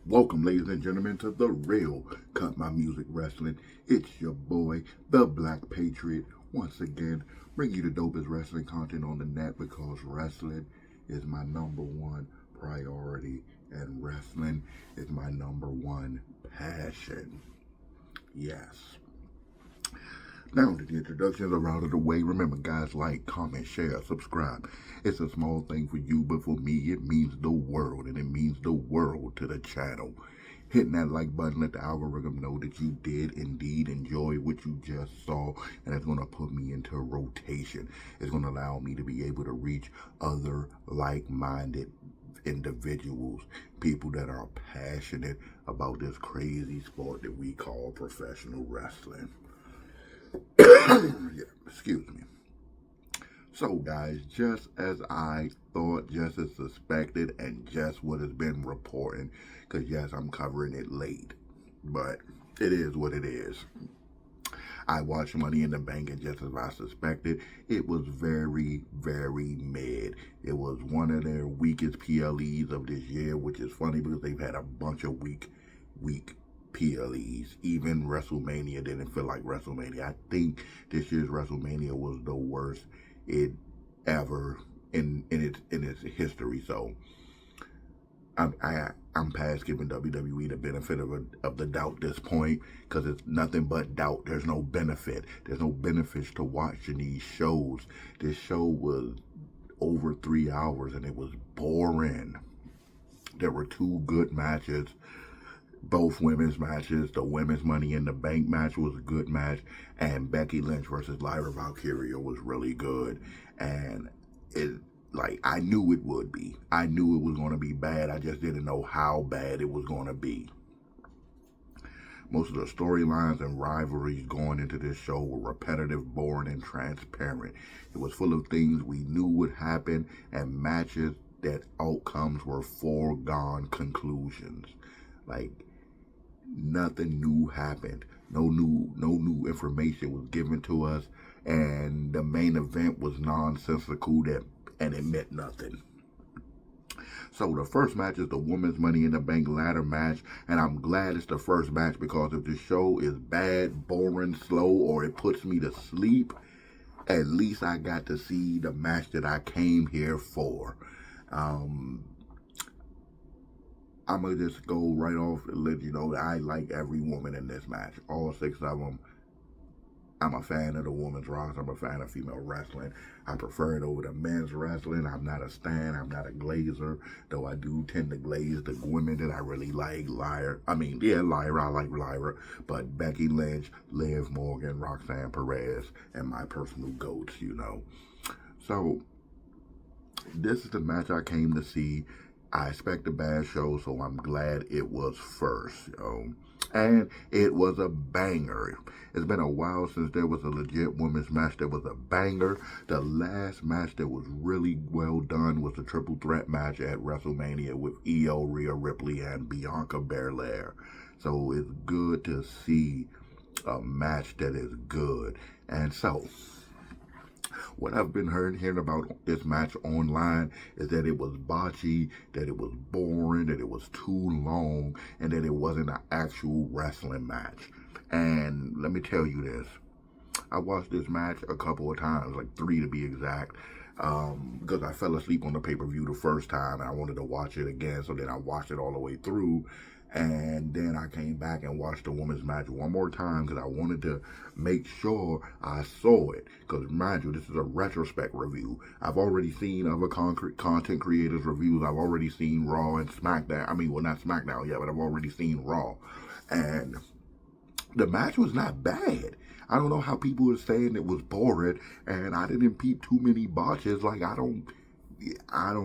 Welcome, ladies and gentlemen, to the real Cut My Music Wrestling. It's your boy, the Black Patriot, once again, bring you the dopest wrestling content on the net because wrestling is my number one priority and wrestling is my number one passion. Yes. Now that the introductions are out of the way, remember guys, like, comment, share, subscribe. It's a small thing for you, but for me it means the world, and it means the world to the channel. Hitting that like button, let the algorithm know that you did indeed enjoy what you just saw, and it's going to put me into rotation. It's going to allow me to be able to reach other like-minded individuals, people that are passionate about this crazy sport that we call professional wrestling. Yeah, excuse me. So, guys, just as I thought, just as suspected, and just what has been reporting, because yes, I'm covering it late, but it is what it is. I watched Money in the Bank, and just as I suspected, it was very, very mid. It was one of their weakest PLEs of this year, which is funny because they've had a bunch of weak PLEs. Even WrestleMania didn't feel like WrestleMania. I think this year's WrestleMania was the worst it ever in its history. So I'm past giving WWE the benefit of the doubt at this point because it's nothing but doubt. There's no benefit. There's no benefits to watching these shows. This show was over 3 hours and it was boring. There were two good matches, both women's matches. The women's Money in the Bank match was a good match, and Becky Lynch versus Lyra Valkyria was really good. And I knew it would be. I knew it was going to be bad. I just didn't know how bad it was going to be. Most of the storylines and rivalries going into this show were repetitive, boring, and transparent. It was full of things we knew would happen and matches that outcomes were foregone conclusions. Like, nothing new happened. No new information was given to us, and the main event was nonsensical and it meant nothing. So the first match is the women's Money in the Bank ladder match, and I'm glad it's the first match because if the show is bad, boring, slow, or it puts me to sleep, at least I got to see the match that I came here for. I'm going to just go right off and let you know that I like every woman in this match. All 6 of them. I'm a fan of the women's roster. I'm a fan of female wrestling. I prefer it over the men's wrestling. I'm not a stan. I'm not a glazer, though I do tend to glaze the women that I really like. Lyra. I like Lyra. But Becky Lynch, Liv Morgan, Roxanne Perez, and my personal goats, So, this is the match I came to see. I expect a bad show, so I'm glad it was first, And it was a banger. It's been a while since there was a legit women's match that was a banger. The last match that was really well done was the triple threat match at WrestleMania with Io, Rhea Ripley, and Bianca Belair. So it's good to see a match that is good. And so, what I've been hearing about this match online is that it was botchy, that it was boring, that it was too long, and that it wasn't an actual wrestling match. And let me tell you this. I watched this match a couple of times, like 3 to be exact, because I fell asleep on the pay-per-view the first time, and I wanted to watch it again, so then I watched it all the way through. And then I came back and watched the women's match one more time because I wanted to make sure I saw it. Because mind you, this is a retrospect review. I've already seen other content creators' reviews. I've already seen Raw and SmackDown. I mean, well, not SmackDown yet, but I've already seen Raw. And the match was not bad. I don't know how people are saying it was boring, and I didn't peep too many botches. Like, I don't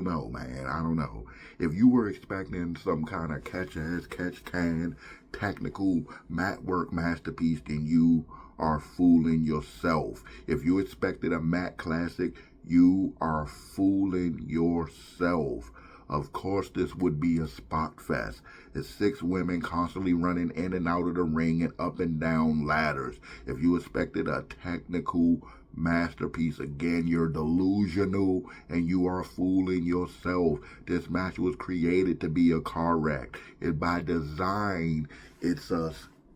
know, man. I don't know. If you were expecting some kind of catch-as, catch-can, technical mat work masterpiece, then you are fooling yourself. If you expected a mat classic, you are fooling yourself. Of course, this would be a spot fest. It's 6 women constantly running in and out of the ring and up and down ladders. If you expected a technical masterpiece. Again, you're delusional and you are fooling yourself. This match was created to be a car wreck. It by design, it's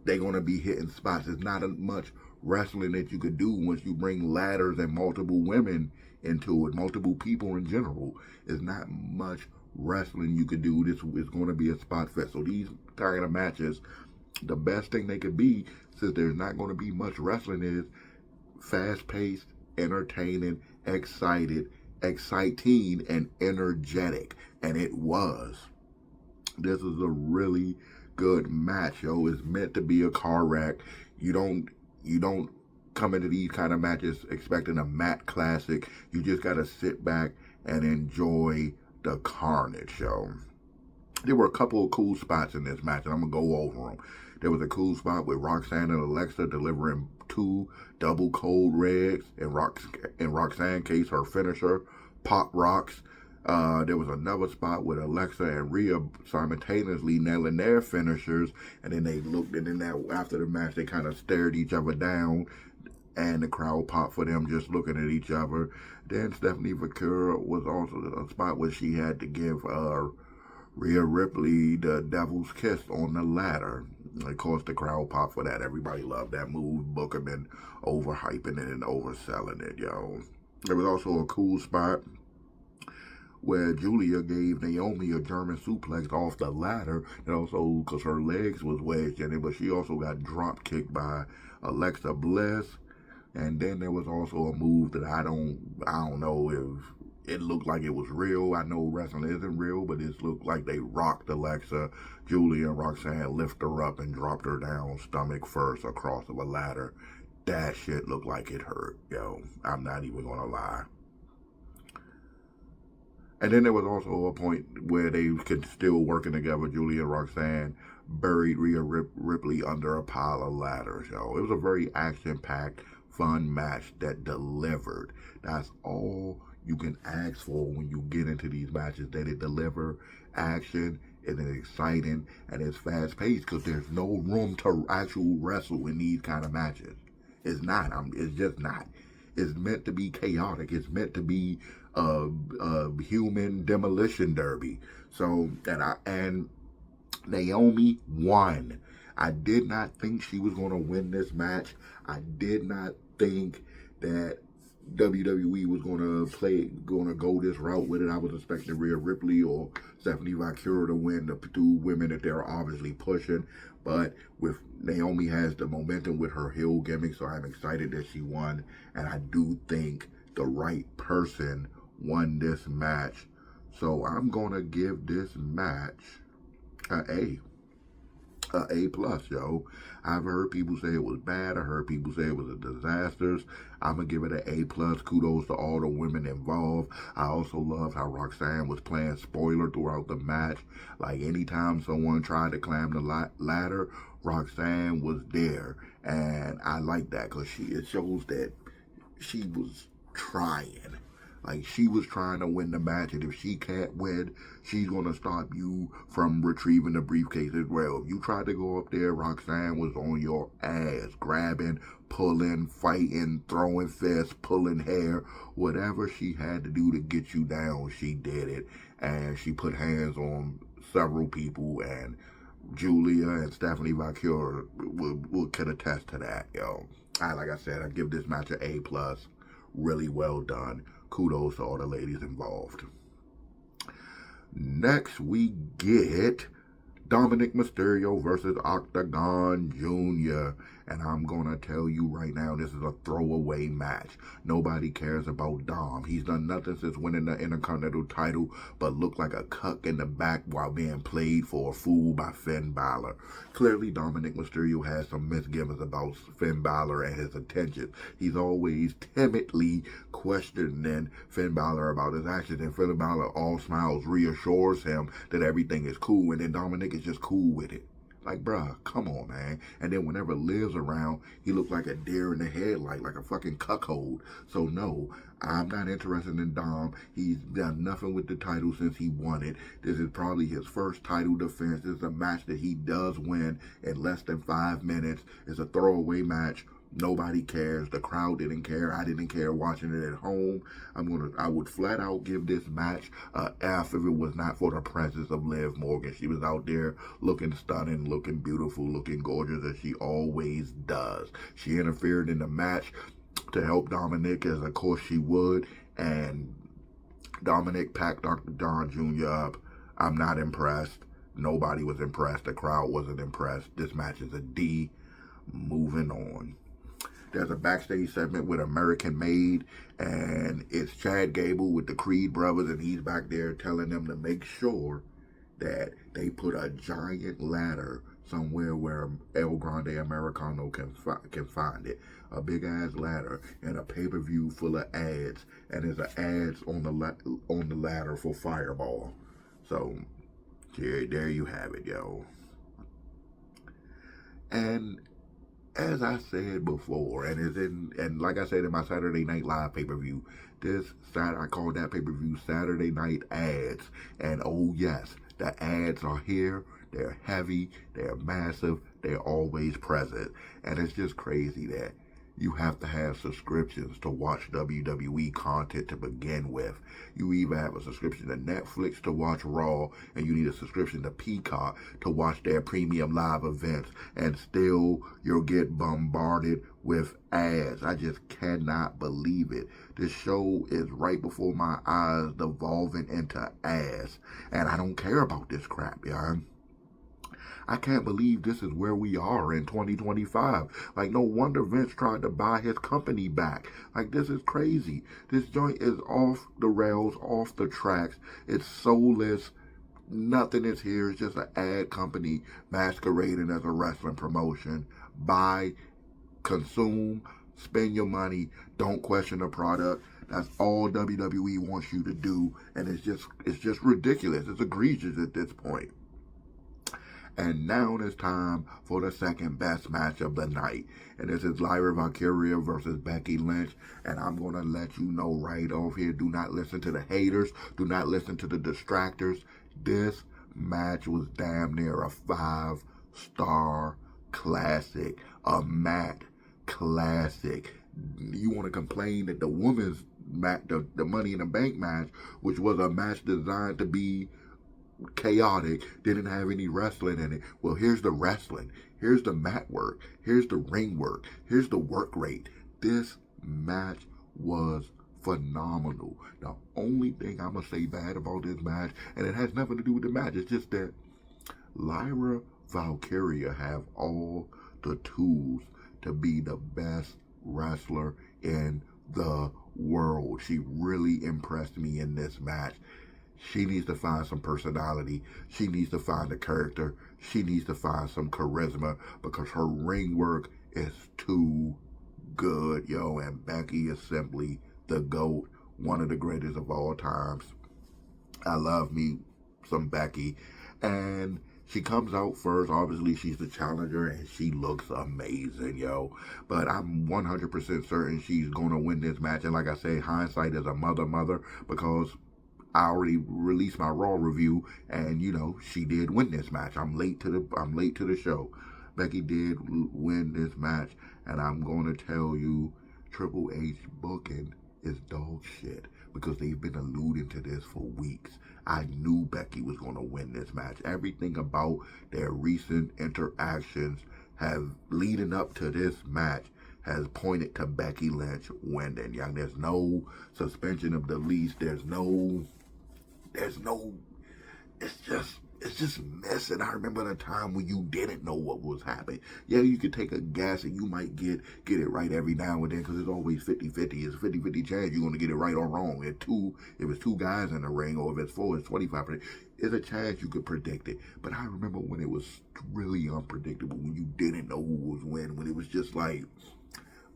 they're gonna be hitting spots. It's not as much wrestling that you could do once you bring ladders and multiple women into it, multiple people in general. It's not much wrestling you could do. This is going to be a spot fest. So these kind of matches, the best thing they could be, since there's not going to be much wrestling, is fast-paced, entertaining, exciting, and energetic. And it was. This is a really good match, yo. It's meant to be a car wreck. You don't come into these kind of matches expecting a mat classic. You just gotta sit back and enjoy the carnage, yo. There were a couple of cool spots in this match, and I'm gonna go over them. There was a cool spot with Roxanne and Alexa delivering 2 double cold reds, and Roxanne cased her finisher, Pop Rocks. There was another spot with Alexa and Rhea simultaneously nailing their finishers, and then they looked, and then after the match, they kind of stared each other down, and the crowd popped for them just looking at each other. Then Stephanie Vaquero was also a spot where she had to give Rhea Ripley the devil's kiss on the ladder. Of course, the crowd popped for that. Everybody loved that move. Booker been overhyping it and overselling it, yo. There was also a cool spot where Julia gave Naomi a German suplex off the ladder, and also because her legs was wedged in it, but she also got drop kicked by Alexa Bliss. And then there was also a move that I don't know if it looked like it was real. I know wrestling isn't real, but it looked like they rocked Alexa. Julia and Roxanne lifted her up and dropped her down stomach first across of a ladder. That shit looked like it hurt, yo. I'm not even gonna lie. And then there was also a point where they could still working together. Julia and Roxanne buried Rhea Ripley under a pile of ladders, yo. It was a very action-packed, fun match that delivered. That's all you can ask for when you get into these matches, that it deliver action, and it's exciting, and it's fast-paced, because there's no room to actual wrestle in these kind of matches. It's not. It's just not. It's meant to be chaotic. It's meant to be a human demolition derby. So, and Naomi won. I did not think she was going to win this match. I did not think that WWE was going to go this route with it. I was expecting Rhea Ripley or Stephanie Vaquero to win, the 2 women that they're obviously pushing. But with Naomi has the momentum with her heel gimmick, so I'm excited that she won. And I do think the right person won this match. So I'm going to give this match an A plus, yo. I've heard people say it was bad. I heard people say it was a disaster. I'm gonna give it an A plus. Kudos to all the women involved. I also love how Roxanne was playing spoiler throughout the match. Like anytime someone tried to climb the ladder, Roxanne was there, and I like that because it shows that she was trying. Like, she was trying to win the match, and if she can't win, she's going to stop you from retrieving the briefcase as well. If you tried to go up there, Roxanne was on your ass, grabbing, pulling, fighting, throwing fists, pulling hair. Whatever she had to do to get you down, she did it. And she put hands on several people, and Julia and Stephanie Vaquero could attest to that, yo. Like I said, I give this match an A plus. Really well done. Kudos to all the ladies involved. Next, we get Dominic Mysterio versus Octagon Jr. And I'm going to tell you right now, this is a throwaway match. Nobody cares about Dom. He's done nothing since winning the Intercontinental title, but looked like a cuck in the back while being played for a fool by Finn Balor. Clearly, Dominic Mysterio has some misgivings about Finn Balor and his intentions. He's always timidly questioning Finn Balor about his actions, and Finn Balor, all smiles, reassures him that everything is cool, and then Dominic is just cool with it. Like, bruh, come on, man. And then whenever Liv's around, he looks like a deer in the headlight, like a fucking cuckold. So, no, I'm not interested in Dom. He's done nothing with the title since he won it. This is probably his first title defense. This is a match that he does win in less than 5 minutes. It's a throwaway match. Nobody cares. The crowd didn't care. I didn't care watching it at home. I would flat out give this match a F if it was not for the presence of Liv Morgan. She was out there looking stunning, looking beautiful, looking gorgeous as she always does. She interfered in the match to help Dominic, as of course she would, and Dominic packed Dr. Don Jr. up. I'm not impressed. Nobody was impressed. The crowd wasn't impressed. This match is a D. Moving on. There's a backstage segment with American Made, and it's Chad Gable with the Creed brothers, and he's back there telling them to make sure that they put a giant ladder somewhere where El Grande Americano can find it. A big ass ladder and a pay-per-view full of ads, and there's ads on the ladder for Fireball. So there you have it, yo. And as I said before, and like I said in my Saturday Night Live pay-per-view, I call that pay-per-view Saturday Night Ads. And oh yes, the ads are here. They're heavy, they're massive, they're always present. And it's just crazy that you have to have subscriptions to watch WWE content to begin with. You even have a subscription to Netflix to watch Raw, and you need a subscription to Peacock to watch their premium live events, and still you'll get bombarded with ads. I just cannot believe it. This show is right before my eyes devolving into ass, and I don't care about this crap, y'all. I can't believe this is where we are in 2025. Like, no wonder Vince tried to buy his company back. Like, this is crazy. This joint is off the rails, off the tracks. It's soulless. Nothing is here. It's just an ad company masquerading as a wrestling promotion. Buy, consume, spend your money. Don't question the product. That's all WWE wants you to do. And it's just ridiculous. It's egregious at this point. And now it's time for the second best match of the night. And this is Lyra Valkyria versus Becky Lynch. And I'm going to let you know right off here, do not listen to the haters. Do not listen to the distractors. This match was damn near a 5-star classic. A Mac classic. You want to complain that the women's match, the Money in the Bank match, which was a match designed to be chaotic, didn't have any wrestling in it. Well, here's the wrestling. Here's the mat work. Here's the ring work. Here's the work rate. This match was phenomenal. The only thing I'm going to say bad about this match, and it has nothing to do with the match, it's just that Lyra Valkyria have all the tools to be the best wrestler in the world. She really impressed me in this match. She needs to find some personality. She needs to find a character. She needs to find some charisma, because her ring work is too good, yo. And Becky is simply the GOAT, one of the greatest of all times. I love me some Becky. And she comes out first. Obviously, she's the challenger, and she looks amazing, yo. But I'm 100% certain she's going to win this match. And like I say, hindsight is a mother, because I already released my Raw review, and you know, she did win this match. I'm late to the show. Becky did win this match, and I'm going to tell you, Triple H booking is dog shit, because they've been alluding to this for weeks. I knew Becky was going to win this match. Everything about their recent interactions have leading up to this match has pointed to Becky Lynch winning. Young, there's no suspension of the leash. There's no, it's just messing. I remember the time when you didn't know what was happening. Yeah, you could take a guess and you might get it right every now and then, because it's always 50-50. It's a 50-50 chance you're going to get it right or wrong. If it's two guys in the ring, or if it's four, it's 25%. It's a chance you could predict it. But I remember when it was really unpredictable, when you didn't know who was winning, when it was just like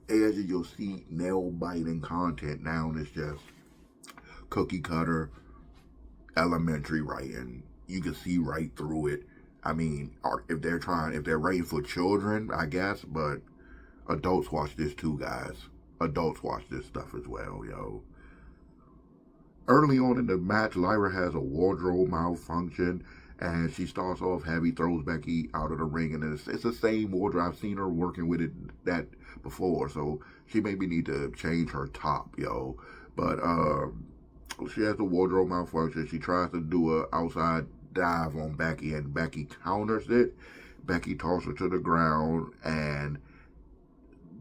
edge of your seat, nail-biting content. Now it's just cookie cutter, elementary writing. You can see right through it. I mean, if they're writing for children, I guess, but adults watch this too, guys. Adults watch this stuff as well, yo. Early on in the match, Lyra has a wardrobe malfunction, And she starts off heavy, throws Becky out of the ring, and it's the same order. I've seen her working with it that before, so she maybe need to change her top, yo. But she has a wardrobe malfunction. She tries to do a outside dive on Becky, and Becky counters it. Becky tosses her to the ground and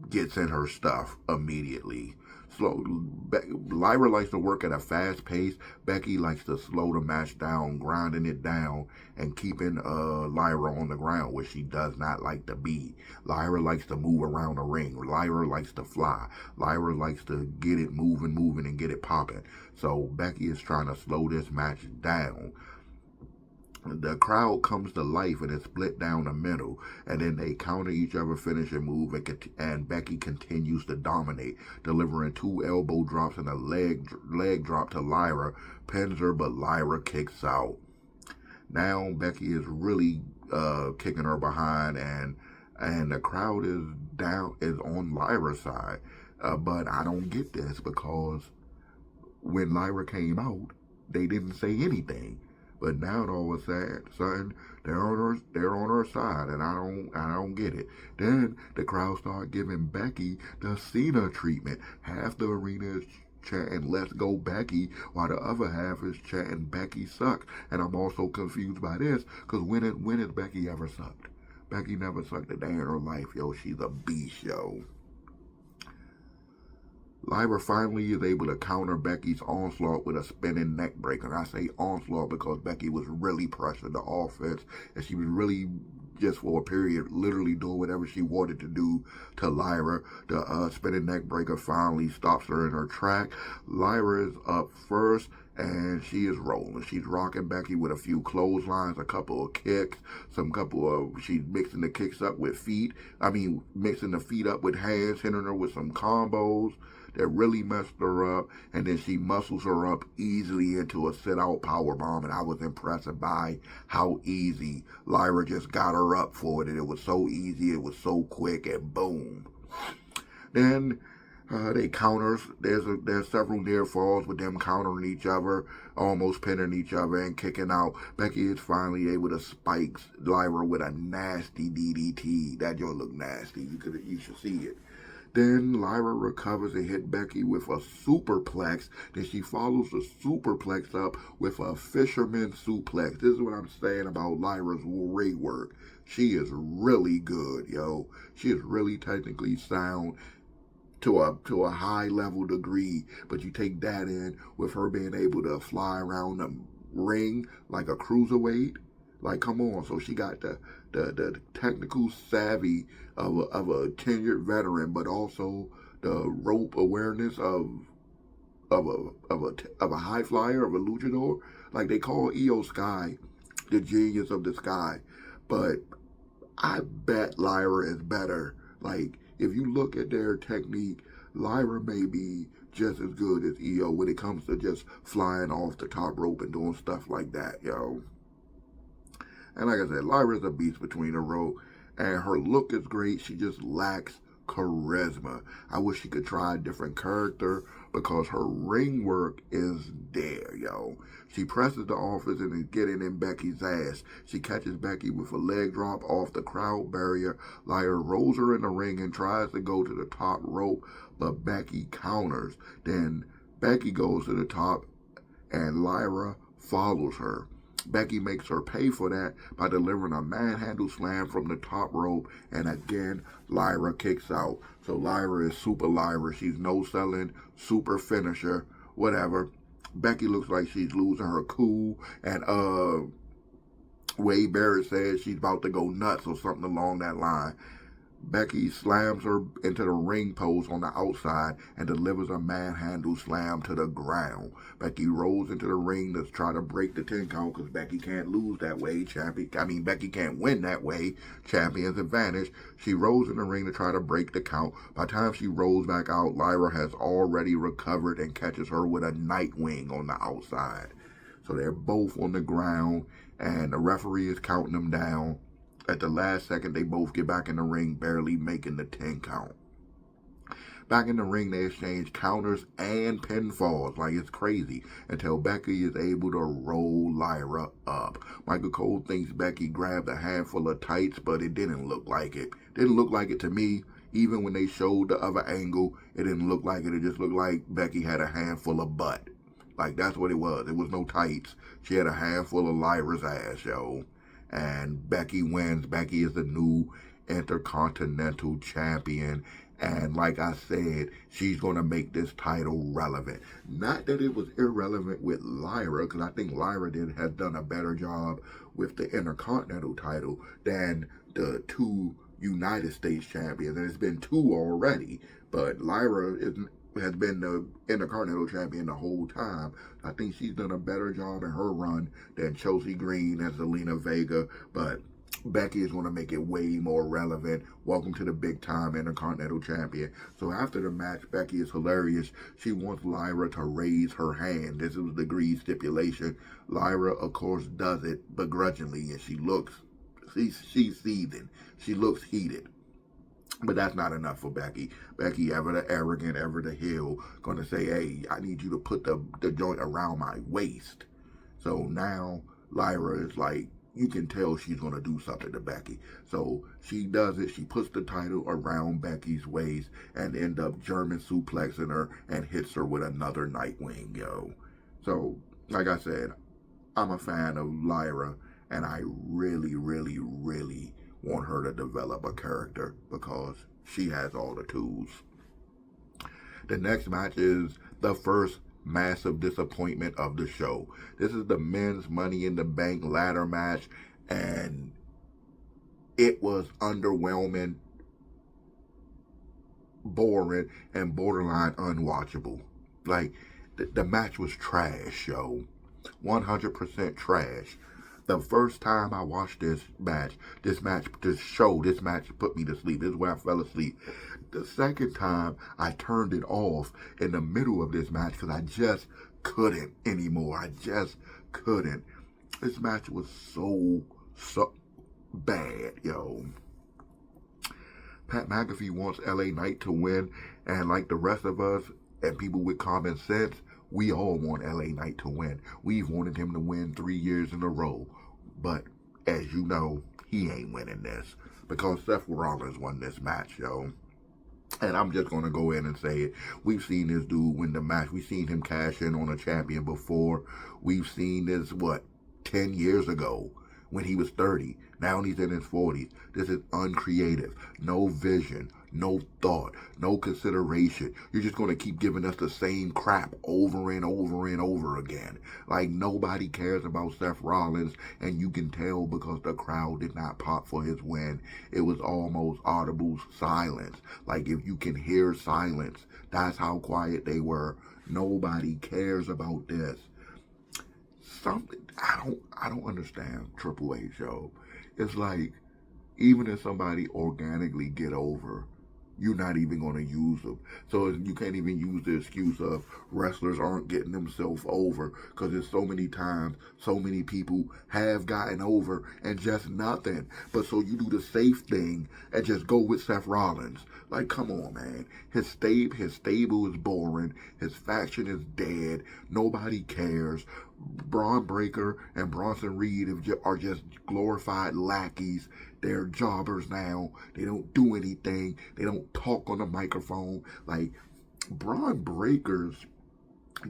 gets in her stuff immediately. Lyra likes to work at a fast pace. Becky likes to slow the match down, grinding it down and keeping Lyra on the ground, where she does not like to be. Lyra likes to move around the ring. Lyra likes to fly. Lyra likes to get it moving, and get it popping. So Becky is trying to slow this match down. The crowd comes to life and is split down the middle, and then they counter each other's finishing move, and Becky continues to dominate, delivering 2 elbow drops and a leg drop to Lyra, pins her, but Lyra kicks out. Now Becky is really kicking her behind, and the crowd is on Lyra's side, but I don't get this, because when Lyra came out, they didn't say anything. But now all of a sudden they're on her side, and I don't get it. Then the crowd start giving Becky the Cena treatment. Half the arena is chanting "Let's go Becky," while the other half is chanting "Becky sucks." And I'm also confused by this, because when has Becky ever sucked? Becky never sucked a day in her life, yo. She's a beast, yo. Lyra finally is able to counter Becky's onslaught with a spinning neck breaker. And I say onslaught because Becky was really pressing the offense, and she was really, just for a period, literally doing whatever she wanted to do to Lyra. The spinning neck breaker finally stops her in her track. Lyra is up first, and she is rolling. She's rocking Becky with a few clotheslines, a couple of kicks, she's mixing the kicks up with mixing the feet up with hands, hitting her with some combos that really messed her up, and then she muscles her up easily into a sit-out powerbomb, and I was impressed by how easy Lyra just got her up for it, and it was so easy, it was so quick, and boom. Then they counters. There's several near falls with them countering each other, almost pinning each other and kicking out. Becky is finally able to spike Lyra with a nasty DDT. That joint looked nasty. You should see it. Then Lyra recovers and hit Becky with a superplex. Then she follows the superplex up with a fisherman suplex. This is what I'm saying about Lyra's ring work. She is really good, yo. She is really technically sound to a high level degree. But you take that in with her being able to fly around the ring like a cruiserweight. Like, come on. So she got the technical savvy of a tenured veteran, but also the rope awareness of a high flyer, of a luchador. Like, they call Io Sky the genius of the sky, but I bet Lyra is better. Like, if you look at their technique, Lyra may be just as good as Io when it comes to just flying off the top rope and doing stuff like that, yo. And like I said, Lyra's a beast between the rope, and her look is great. She just lacks charisma. I wish she could try a different character, because her ring work is there, yo. She presses the office and is getting in Becky's ass. She catches Becky with a leg drop off the crowd barrier. Lyra rolls her in the ring and tries to go to the top rope, but Becky counters. Then Becky goes to the top, and Lyra follows her. Becky makes her pay for that by delivering a manhandle slam from the top rope, and again, Lyra kicks out. So Lyra is super Lyra. She's no-selling, super finisher, whatever. Becky looks like she's losing her cool, and Wade Barrett says she's about to go nuts or something along that line. Becky slams her into the ring post on the outside and delivers a manhandle slam to the ground. Becky rolls into the ring to try to break the 10 count, because Becky can't lose that way. Becky can't win that way. Champion's advantage. She rolls in the ring to try to break the count. By the time she rolls back out, Lyra has already recovered and catches her with a Nightwing on the outside. So they're both on the ground, and the referee is counting them down. At the last second, they both get back in the ring, barely making the 10 count. Back in the ring, they exchange counters and pinfalls like it's crazy until Becky is able to roll Lyra up. Michael Cole thinks Becky grabbed a handful of tights, but it didn't look like it. Didn't look like it to me. Even when they showed the other angle, it didn't look like it. It just looked like Becky had a handful of butt. Like, that's what it was. It was no tights. She had a handful of Lyra's ass, yo. And Becky wins. Becky is the new Intercontinental Champion. And like I said, she's going to make this title relevant. Not that it was irrelevant with Lyra, because I think Lyra has done a better job with the Intercontinental title than the two United States champions. And it's been two already. But Lyra has been the Intercontinental Champion the whole time. I think she's done a better job in her run than Chelsea Green and Zelina Vega. But Becky is going to make it way more relevant. Welcome to the big time Intercontinental Champion. So after the match, Becky is hilarious. She wants Lyra to raise her hand. This was the agreed stipulation. Lyra, of course, does it begrudgingly, and she's seething. She looks heated. But that's not enough for Becky. Becky, ever the arrogant, ever the heel, going to say, hey, I need you to put the joint around my waist. So now Lyra is like, you can tell she's going to do something to Becky. So she does it. She puts the title around Becky's waist and end up German suplexing her and hits her with another Nightwing, yo. So, like I said, I'm a fan of Lyra, and I really, really, really want her to develop a character because she has all the tools. The next match is the first massive disappointment of the show. This is the men's Money in the Bank ladder match, and it was underwhelming, boring, and borderline unwatchable. Like, the match was trash, yo. 100% trash. The first time I watched this match put me to sleep. This is where I fell asleep. The second time, I turned it off in the middle of this match because I just couldn't anymore. I just couldn't. This match was so bad, yo. Pat McAfee wants LA Knight to win, and like the rest of us and people with common sense, we all want LA Knight to win. We've wanted him to win 3 years in a row. But, as you know, he ain't winning this. Because Seth Rollins won this match, yo. And I'm just going to go in and say it. We've seen this dude win the match. We've seen him cash in on a champion before. We've seen this, 10 years ago when he was 30. Now he's in his 40s. This is uncreative. No vision. No thought. No consideration. You're just going to keep giving us the same crap over and over and over again. Like, nobody cares about Seth Rollins, and you can tell because the crowd did not pop for his win. It was almost audible silence. Like, if you can hear silence, that's how quiet they were. Nobody cares about this. I don't understand Triple H, yo. It's like, even if somebody organically get over, you're not even going to use them. So you can't even use the excuse of wrestlers aren't getting themselves over, because there's so many times so many people have gotten over and just nothing. But so you do the safe thing and just go with Seth Rollins. Like, come on, man. His stable is boring. His faction is dead. Nobody cares. Braun Breaker and Bronson Reed are just glorified lackeys. They're jobbers now. They don't do anything. They don't talk on the microphone. Like, Braun Breaker's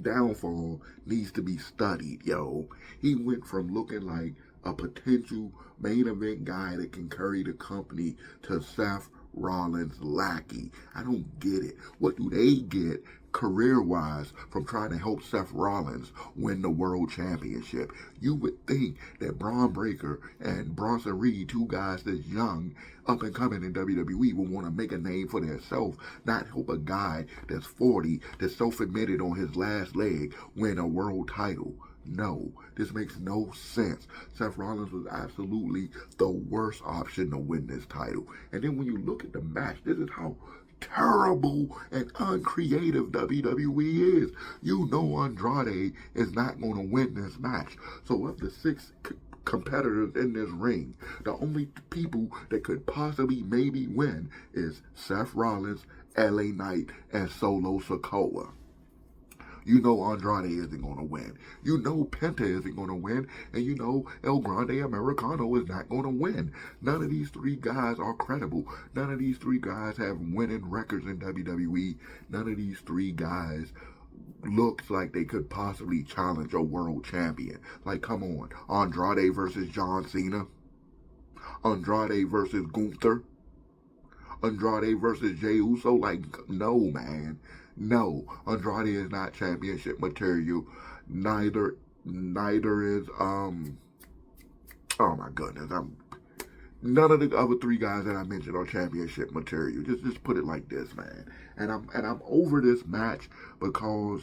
downfall needs to be studied, yo. He went from looking like a potential main event guy that can carry the company to Seth Rollins lackey. I don't get it. What do they get career-wise from trying to help Seth Rollins win the world championship? You would think that Braun Breaker and Bronson Reed, two guys that's young, up and coming in WWE, would want to make a name for themselves, not help a guy that's 40, that's self-admitted on his last leg, win a world title. No, this makes no sense. Seth Rollins was absolutely the worst option to win this title. And then when you look at the match, this is how terrible and uncreative WWE is. You know Andrade is not going to win this match. So of the 6 competitors in this ring. The only people that could possibly maybe win is Seth Rollins, LA Knight, and Solo Sikoa. You know Andrade isn't going to win. You know Penta isn't going to win. And you know El Grande Americano is not going to win. None of these three guys are credible. None of these three guys have winning records in WWE. None of these three guys looks like they could possibly challenge a world champion. Like, come on. Andrade versus John Cena. Andrade versus Gunther. Andrade versus Jey Uso. Like, no, man. No, Andrade is not championship material. Neither is oh my goodness. None of the other three guys that I mentioned are championship material. Just put it like this, man. And I'm over this match because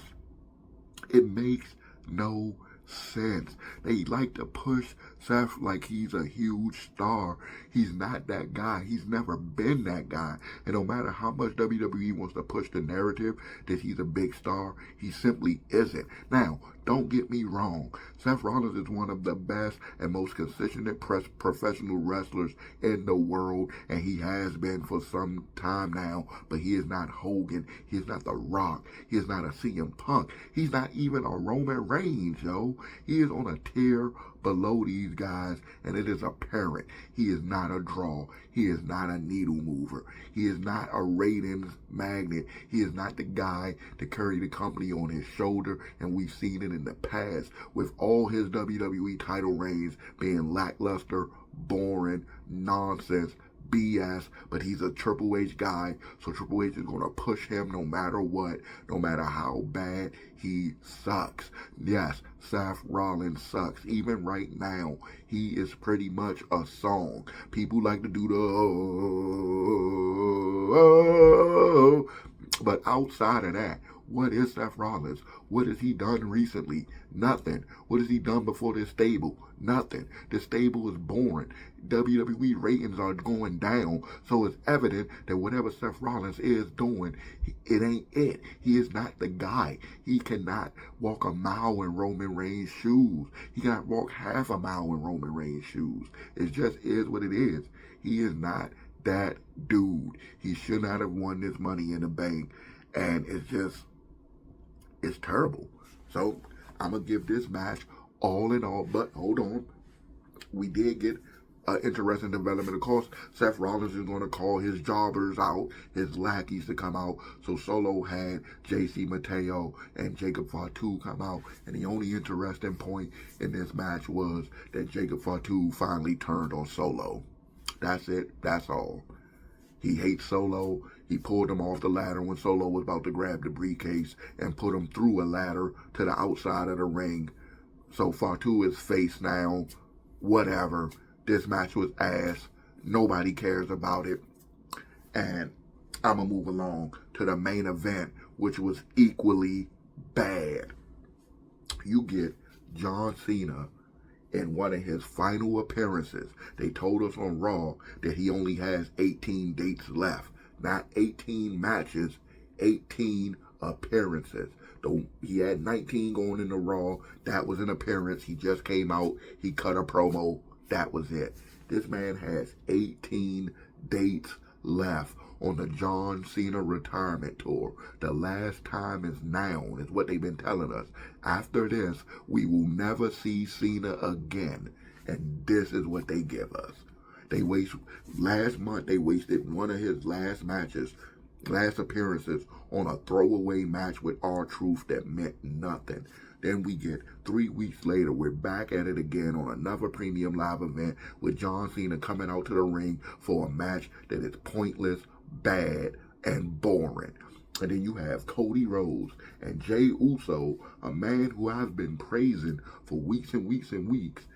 it makes no sense. They like to push Seth like he's a huge star. He's not that guy. He's never been that guy. And no matter how much WWE wants to push the narrative that he's a big star, he simply isn't. Now, don't get me wrong. Seth Rollins is one of the best and most consistent professional wrestlers in the world, and he has been for some time now, but he is not Hogan. He is not The Rock. He is not a CM Punk. He's not even a Roman Reigns, yo. He is on a tier below these guys, and it is apparent. He is not a draw. He is not a needle mover. He is not a ratings magnet. He is not the guy to carry the company on his shoulder, and we've seen it in the past with all his WWE title reigns being lackluster, boring, nonsense, BS, but he's a Triple H guy, so Triple H is going to push him no matter what, no matter how bad he sucks. Yes, Seth Rollins sucks. Even right now, he is pretty much a song. People like to do the but outside of that, what is Seth Rollins? What has he done recently? Nothing. What has he done before this stable? Nothing. This stable is boring. WWE ratings are going down, so it's evident that whatever Seth Rollins is doing, it ain't it. He is not the guy. He cannot walk a mile in Roman Reigns' shoes. He cannot walk half a mile in Roman Reigns' shoes. It just is what it is. He is not that dude. He should not have won this Money in the Bank, and it's terrible. So I'm going to give this match all in all, but hold on. We did get interesting development. Of course, Seth Rollins is going to call his jobbers out, his lackeys to come out. So Solo had JC Mateo and Jacob Fatu come out. And the only interesting point in this match was that Jacob Fatu finally turned on Solo. That's it. That's all. He hates Solo. He pulled him off the ladder when Solo was about to grab the briefcase and put him through a ladder to the outside of the ring. So Fatu is face now. Whatever. This match was ass. Nobody cares about it. And I'm going to move along to the main event, which was equally bad. You get John Cena in one of his final appearances. They told us on Raw that he only has 18 dates left. Not 18 matches, 18 appearances. Though he had 19 going into Raw. That was an appearance. He just came out. He cut a promo. That was it. This man has 18 dates left on the John Cena retirement tour. The last time is now, is what they've been telling us. After this, we will never see Cena again. And this is what they give us. Last month they wasted one of his last appearances on a throwaway match with R-Truth that meant nothing. Then we get 3 weeks later, we're back at it again on another premium live event with John Cena coming out to the ring for a match that is pointless, bad, and boring. And then you have Cody Rhodes and Jey Uso, a man who I've been praising for weeks and weeks and weeks.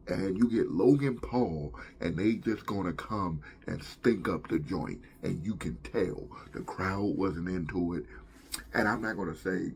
And you get Logan Paul, and they just gonna come and stink up the joint. And you can tell the crowd wasn't into it. And I'm not gonna say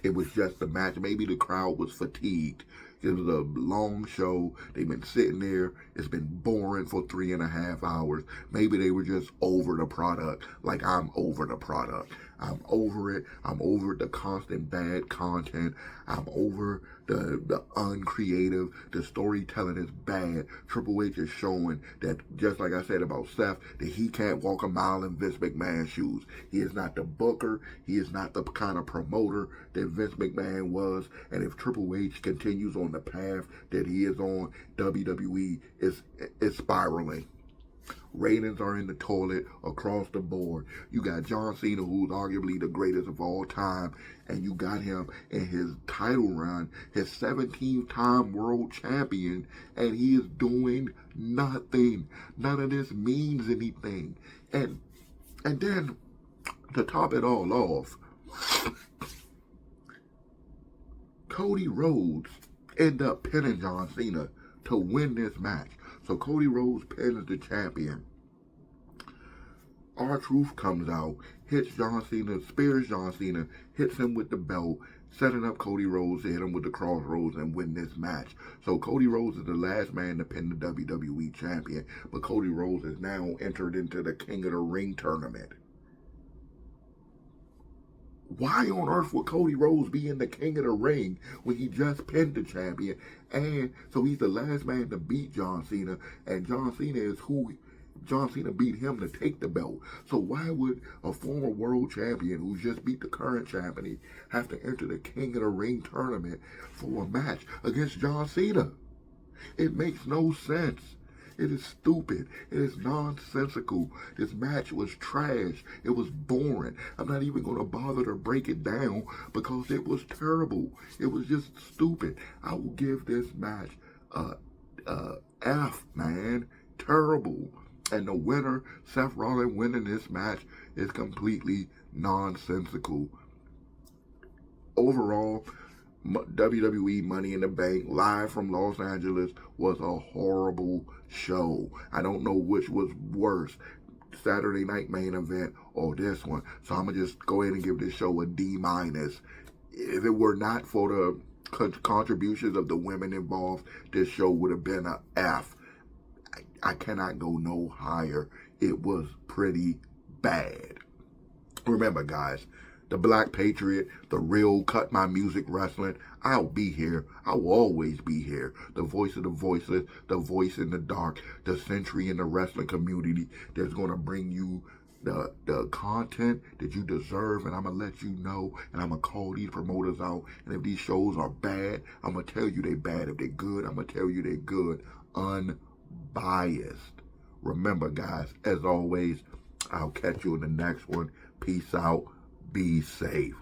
it was just the match. Maybe the crowd was fatigued. It was a long show. They've been sitting there. It's been boring for 3.5 hours. Maybe they were just over the product, like I'm over the product. I'm over it. I'm over the constant bad content. I'm over the uncreative. The storytelling is bad. Triple H is showing that, just like I said about Seth, that he can't walk a mile in Vince McMahon's shoes. He is not the booker. He is not the kind of promoter that Vince McMahon was. And if Triple H continues on the path that he is on, WWE is spiraling. Ratings are in the toilet across the board. You got John Cena, who's arguably the greatest of all time, and you got him in his title run, his 17th time world champion, and he is doing nothing. None of this means anything. And then, to top it all off, Cody Rhodes ended up pinning John Cena to win this match. So Cody Rhodes pins the champion. R-Truth comes out, hits John Cena, spears John Cena, hits him with the belt, setting up Cody Rhodes to hit him with the crossroads and win this match. So Cody Rhodes is the last man to pin the WWE champion, but Cody Rhodes is now entered into the King of the Ring tournament. Why on earth would Cody Rhodes be in the King of the Ring when he just pinned the champion? And so he's the last man to beat John Cena, and John Cena is who John Cena beat him to take the belt. So why would a former world champion who just beat the current champion have to enter the King of the Ring tournament for a match against John Cena? It makes no sense. It is stupid. It is nonsensical. This match was trash. It was boring. I'm not even going to bother to break it down because it was terrible. It was just stupid. I will give this match a F, man. Terrible. And the winner, Seth Rollins winning this match, is completely nonsensical. Overall, WWE Money in the Bank live from Los Angeles was a horrible show. I don't know which was worse, Saturday Night Main Event or this one. So I'm going to just go ahead and give this show a D-. If it were not for the contributions of the women involved, this show would have been a F. I cannot go no higher. It was pretty bad. Remember, guys, the Black Patriot, the real Cut My Music Wrestling, I'll be here. I will always be here. The voice of the voiceless, the voice in the dark, the sentry in the wrestling community that's going to bring you the content that you deserve, and I'm going to let you know, and I'm going to call these promoters out, and if these shows are bad, I'm going to tell you they're bad. If they're good, I'm going to tell you they're good. Unbiased. Remember, guys, as always, I'll catch you in the next one. Peace out. Be safe.